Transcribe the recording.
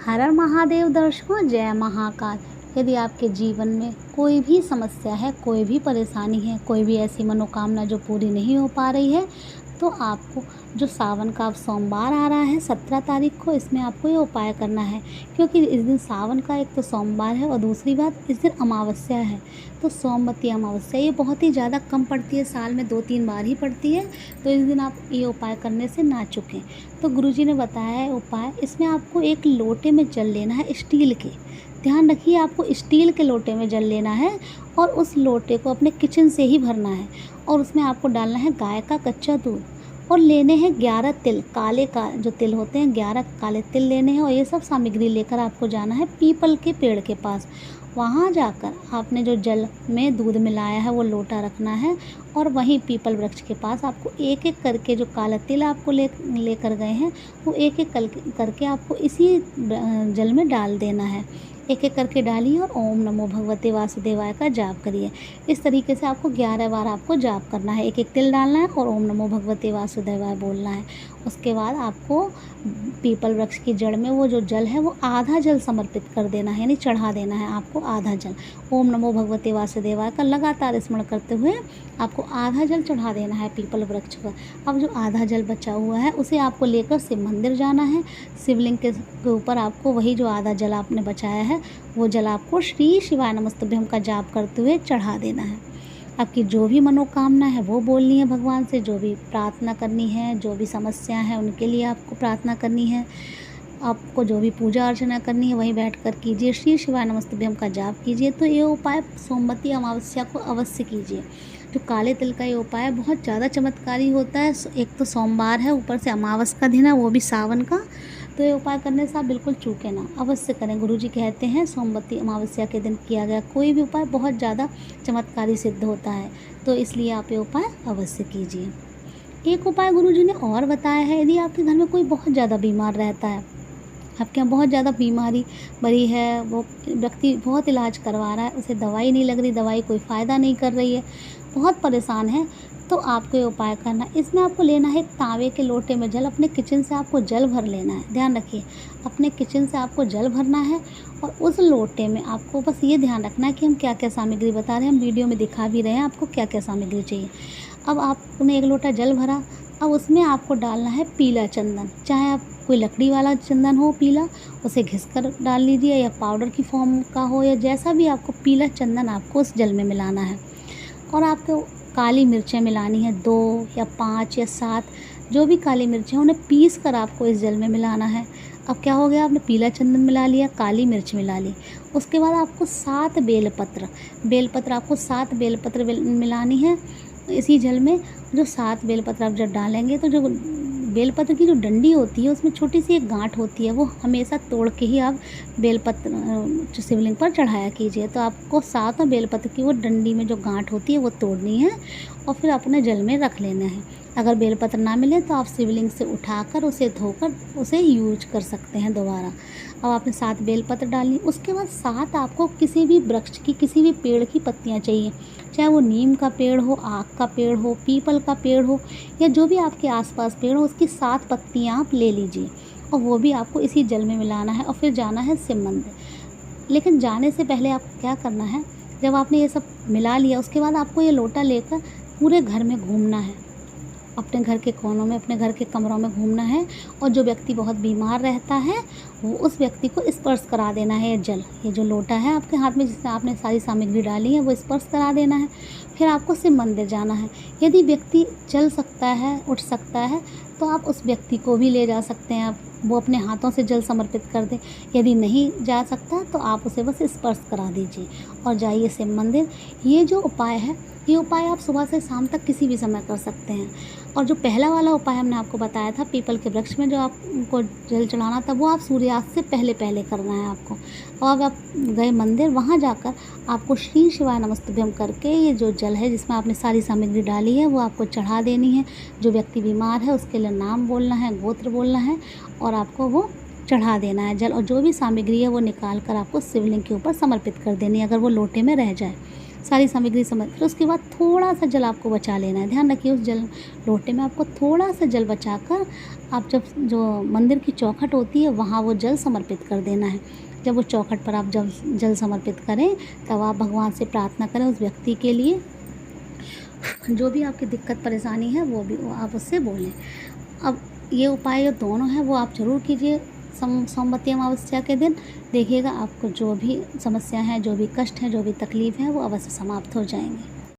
हर हर महादेव दर्शकों, जय महाकाल। यदि आपके जीवन में कोई भी समस्या है, कोई भी परेशानी है, कोई भी ऐसी मनोकामना जो पूरी नहीं हो पा रही है, तो आपको जो सावन का अब सोमवार आ रहा है 17 तारीख को, इसमें आपको ये उपाय करना है। क्योंकि इस दिन सावन का एक तो सोमवार है और दूसरी बात इस दिन अमावस्या है। तो सोमवती अमावस्या ये बहुत ही ज़्यादा कम पड़ती है, साल में 2-3 बार ही पड़ती है। तो इस दिन आप ये उपाय करने से ना चूकें। तो गुरुजी ने बताया है उपाय। इसमें आपको एक लोटे में जल लेना है, स्टील के। ध्यान रखिए, आपको स्टील के लोटे में जल लेना है और उस लोटे को अपने किचन से ही भरना है। और उसमें आपको डालना है गाय का कच्चा दूध और लेने हैं 11 तिल, काले का जो तिल होते हैं 11 काले तिल लेने हैं। और ये सब सामग्री लेकर आपको जाना है पीपल के पेड़ के पास। वहाँ जाकर आपने जो जल में दूध मिलाया है वो लोटा रखना है और वहीं पीपल वृक्ष के पास आपको एक एक करके जो काला तिल आपको लेकर गए हैं वो एक एक करके आपको इसी जल में डाल देना है। एक एक करके डालिए और ओम नमो भगवते वासुदेवाय का जाप करिए। इस तरीके से आपको 11 बार आपको जाप करना है। एक एक तिल डालना है और ओम नमो भगवते वासुदेवाय बोलना है। उसके बाद आपको पीपल वृक्ष की जड़ में वो जो जल है वो आधा जल समर्पित कर देना है, यानी चढ़ा देना है आपको आधा जल। ओम नमो भगवते वासुदेवाय का लगातार स्मरण करते हुए आपको आधा जल चढ़ा देना है पीपल वृक्ष पर। अब जो आधा जल बचा हुआ है उसे आपको लेकर शिव मंदिर जाना है। शिवलिंग के ऊपर आपको वही जो आधा जल आपने बचाया है वो जल आपको श्री शिवाय नमस्तुभ्यम का जाप करते हुए चढ़ा देना है। आपकी जो भी मनोकामना है वो बोलनी है भगवान से, जो भी प्रार्थना करनी है, जो भी समस्या है उनके लिए आपको प्रार्थना करनी है। आपको जो भी पूजा अर्चना करनी है वहीं बैठकर कीजिए, श्री शिवाय नमस्तुभ्यम का जाप कीजिए। तो ये उपाय सोमवती अमावस्या को अवश्य कीजिए। जो काले तिल का ये उपाय बहुत ज़्यादा चमत्कारी होता है। एक तो सोमवार है, ऊपर से अमावस का दिन है, वो भी सावन का। तो ये उपाय करने से आप बिल्कुल चूकें ना, अवश्य करें। गुरुजी कहते हैं सोमवती अमावस्या के दिन किया गया कोई भी उपाय बहुत ज़्यादा चमत्कारी सिद्ध होता है। तो इसलिए आप ये उपाय अवश्य कीजिए। एक उपाय गुरुजी ने और बताया है, यदि आपके घर में कोई बहुत ज़्यादा बीमार रहता है, आपके यहाँ बहुत ज़्यादा बीमारी बड़ी है, वो व्यक्ति बहुत इलाज करवा रहा है, उसे दवाई नहीं लग रही, दवाई कोई फ़ायदा नहीं कर रही है, बहुत परेशान है, तो आपको ये उपाय करना। इसमें आपको लेना है एक तांबे के लोटे में जल। अपने किचन से आपको जल भर लेना है। ध्यान रखिए, अपने किचन से आपको जल भरना है और उस लोटे में आपको बस ये ध्यान रखना है कि हम क्या क्या सामग्री बता रहे हैं, हम वीडियो में दिखा भी रहे हैं आपको क्या क्या सामग्री चाहिए। अब आपने एक लोटा जल भरा, अब उसमें आपको डालना है पीला चंदन। चाहे आप कोई लकड़ी वाला चंदन हो पीला, उसे घिस कर डाल लीजिए, या पाउडर की फॉर्म का हो, या जैसा भी आपको पीला चंदन आपको उस जल में मिलाना है। और आपको काली मिर्चें मिलानी है, 2 या 5 या 7, जो भी काली मिर्चें उन्हें पीस कर आपको इस जल में मिलाना है। अब क्या हो गया, आपने पीला चंदन मिला लिया, काली मिर्च मिला ली। उसके बाद आपको 7 बेलपत्र आपको 7 बेलपत्र मिलानी है इसी जल में। जो 7 बेलपत्र आप जब डालेंगे तो जो बेलपत्र की जो डंडी होती है उसमें छोटी सी एक गांठ होती है, वो हमेशा तोड़ के ही आप बेलपत्र शिवलिंग पर चढ़ाया कीजिए। तो आपको 7 बेलपत्र की वो डंडी में जो गांठ होती है वो तोड़नी है और फिर अपने जल में रख लेना है। अगर बेलपत्र ना मिले तो आप शिवलिंग से उठाकर उसे धोकर उसे यूज कर सकते हैं दोबारा। अब आपने 7 बेलपत्र डाली। उसके बाद 7 आपको किसी भी वृक्ष की, किसी भी पेड़ की पत्तियाँ चाहिए, चाहे वो नीम का पेड़ हो, आक का पेड़ हो, पीपल का पेड़ हो, या जो भी आपके आसपास पेड़ हो, उसकी 7 पत्तियाँ आप ले लीजिए और वो भी आपको इसी जल में मिलाना है और फिर जाना है शिव मंदिर। लेकिन जाने से पहले आपको क्या करना है, जब आपने ये सब मिला लिया उसके बाद आपको ये लोटा लेकर पूरे घर में घूमना है, अपने घर के कोनों में, अपने घर के कमरों में घूमना है। और जो व्यक्ति बहुत बीमार रहता है वो उस व्यक्ति को स्पर्श करा देना है। ये जो लोटा है आपके हाथ में जिसमें आपने सारी सामग्री डाली है वो स्पर्श करा देना है। फिर आपको शिव मंदिर जाना है। यदि व्यक्ति चल सकता है, उठ सकता है, तो आप उस व्यक्ति को भी ले जा सकते हैं, आप वो अपने हाथों से जल समर्पित कर दे। यदि नहीं जा सकता तो आप उसे बस स्पर्श करा दीजिए और जाइए शिव मंदिर। ये जो उपाय है, ये उपाय आप सुबह से शाम तक किसी भी समय कर सकते हैं। और जो पहला वाला उपाय हमने आपको बताया था पीपल के वृक्ष में जो आपको जल चढ़ाना था, वो आप सूर्यास्त से पहले पहले करना है आपको। और आप गए मंदिर, वहाँ जाकर आपको श्री शिवाय नमस्तुभ्यम करके ये जो जल है जिसमें आपने सारी सामग्री डाली है वो आपको चढ़ा देनी है। जो व्यक्ति बीमार है उसके लिए नाम बोलना है, गोत्र बोलना है और आपको वो चढ़ा देना है जल। और जो भी सामग्री है वो निकाल कर आपको शिवलिंग के ऊपर समर्पित कर देनी है, अगर वो लोटे में रह जाए। सारी सामग्री समझ, फिर उसके बाद थोड़ा-सा जल आपको बचा लेना है। ध्यान रखिए उस जल लोटे में आपको थोड़ा-सा जल बचाकर आप जब जो मंदिर की चौखट होती है वहाँ वो जल समर्पित कर देना है। जब वो चौखट पर आप जब जल समर्पित करें तब आप भगवान से प्रार्थना करें उस व्यक्ति के लिए, जो भी आपकी दिक्कत परेशानी है वो भी आप उससे बोलें। अब ये उपाय जो दोनों हैं वो आप ज़रूर कीजिए सोमवती अमावस्या के दिन। देखिएगा आपको जो भी समस्या है, जो भी कष्ट है, जो भी तकलीफ़ है वो अवश्य समाप्त हो जाएंगे।